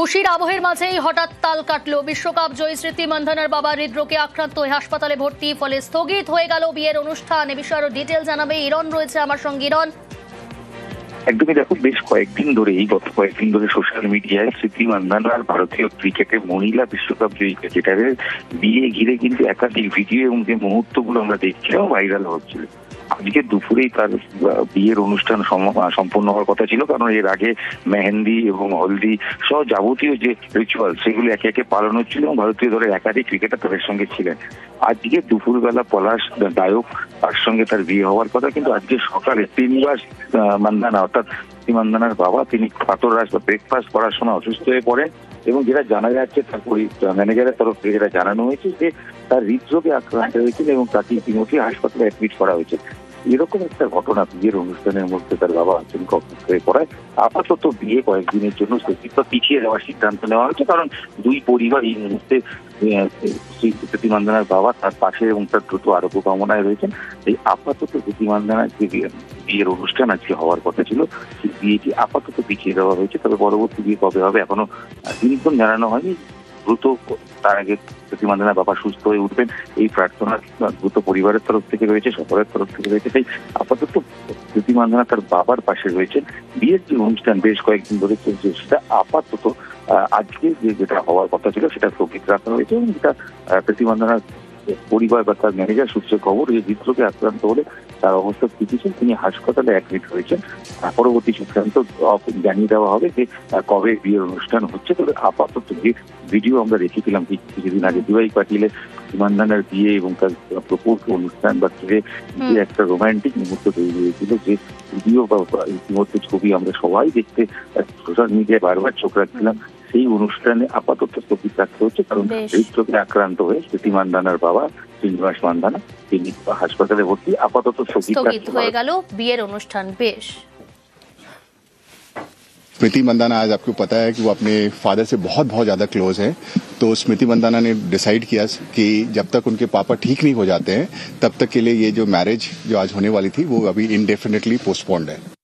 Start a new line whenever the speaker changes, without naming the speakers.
খুশির আবহের মাঝেই হঠাৎ তাল কাটল। বিশ্বকাপ জয়ী স্মৃতি মান্ধানার বাবা হৃদরোগে আক্রান্ত হয়ে হাসপাতালে ভর্তি, ফলে স্থগিত হয়ে গেল বিয়ের অনুষ্ঠান। এ বিষয়ে আরো ডিটেল জানাবে ইরন, রয়েছে আমার সঙ্গে। ইরন,
একদমই দেখো, বেশ কয়েকদিন ধরে গত কয়েকদিন ধরে সোশ্যাল মিডিয়ায় স্মৃতি মান্ধানার ভারতীয় ক্রিকেটের মহিলা বিশ্বকাপ জয়ী ক্রিকেটারের বিয়ে ঘিরে কিন্তু একাধিক ভিডিও এবং যে মুহূর্তগুলো আমরা দেখছিলাম ভাইরাল হচ্ছিল। আজকে দুপুরেই তার বিয়ের অনুষ্ঠান সম্পন্ন হওয়ার কথা ছিল, কারণ এর আগে মেহেন্দি এবং হলদি সহ যাবতীয় যে রিচুয়াল সেগুলো একে একে পালন হচ্ছিল এবং ভারতীয় দলের একাধিক ক্রিকেটার তাদের সঙ্গে ছিলেন। আজকে দুপুরবেলা পলাশ দায়ক তার সঙ্গে তার বিয়ে হওয়ার কথা, কিন্তু আজকে সকালে শ্রীনিবাস মান্ধানা অর্থাৎ স্মৃতি মান্ধানার বাবা, তিনি প্রাতরাশ বা ব্রেকফাস্ট করার সময় অসুস্থ হয়ে পড়েন এবং যেটা জানা যাচ্ছে তার ম্যানেজারের তরফ থেকে যেটা জানানো হয়েছে যে তার হৃদরোগে আক্রান্ত হয়েছিল এবং তাকে ইতিমধ্যে হাসপাতালে অ্যাডমিট করা হয়েছে। এরকম একটা ঘটনা বিয়ের অনুষ্ঠানের মধ্যে তার বাবা আচমকা অসুস্থ হয়ে পড়ায় আপাতত বিয়ে কয়েকদিনের জন্য পিছিয়ে দেওয়ার সিদ্ধান্ত নেওয়া হয়েছে, কারণ দুই পরিবার এই মুহূর্তে স্মৃতি মান্ধানার বাবা তার পাশে এবং তার দ্রুত আরোগ্য কামনায় রয়েছেন। এই আপাতত স্মৃতি মান্ধানার যে বিয়ের অনুষ্ঠান আজকে হওয়ার কথা ছিল সেই বিয়েটি আপাতত পিছিয়ে দেওয়া হয়েছে। তবে পরবর্তী বিয়ে কবে হবে এখনো দিনক্ষণ জানানো হয়নি। দ্রুত তার আগে স্মৃতি মান্ধানার বাবা সুস্থ হয়ে উঠবেন এই প্রার্থনা দ্রুত পরিবারের তরফ থেকে রয়েছে, সকলের তরফ থেকে রয়েছে। তাই আপাতত স্মৃতি মান্ধানা তার বাবার পাশে রয়েছেন। বিয়ের যে অনুষ্ঠান বেশ কয়েকদিন ধরে চলছে সেটা আপাতত আজকে যেটা হওয়ার কথা ছিল সেটা স্থগিত রাখা হয়েছে এবং যেটা স্মৃতি মান্ধানার পরিবার বা তার ম্যানেজার সূত্রে খবর, এই হৃদরোগে আক্রান্ত হলে তার অবস্থা স্থিতিশীল, তিনি হাসপাতালে অ্যাডমিট হয়েছেন। পরবর্তী সিদ্ধান্ত জানিয়ে দেওয়া হবে যে কবে বিয়ের অনুষ্ঠান হচ্ছে। তবে আপাতত যে ভিডিও আমরা দেখেছিলাম কিছুদিন আগে দিবাই পাটিলের মান্ধানার বিয়ে এবং তার প্রপোজ অনুষ্ঠান বা যে একটা রোমান্টিক মুহূর্ত তৈরি হয়েছিল, যে ভিডিও বা ইতিমধ্যে ছবি আমরা সবাই দেখতে সোশ্যাল মিডিয়ায় বারবার চোখ রাখছিলাম, সেই অনুষ্ঠানে আপাতত স্থগিত রাখতে হচ্ছে, কারণ হৃদরোগে আক্রান্ত হয়ে স্মৃতি মান্ধানার বাবা শ্রীনিবাস মান্ধানা তিনি হাসপাতালে ভর্তি, আপাতত স্থগিত
হয়ে গেল বিয়ের অনুষ্ঠান। বেশ,
स्मृति मंदाना, आज आपको पता है कि वो अपने फादर से बहुत बहुत ज़्यादा क्लोज हैं, तो स्मृति मंदाना ने डिसाइड किया कि जब तक उनके पापा ठीक नहीं हो जाते हैं तब तक के लिए ये जो मैरिज जो आज होने वाली थी वो अभी इनडेफिनेटली पोस्टपोन्ड है।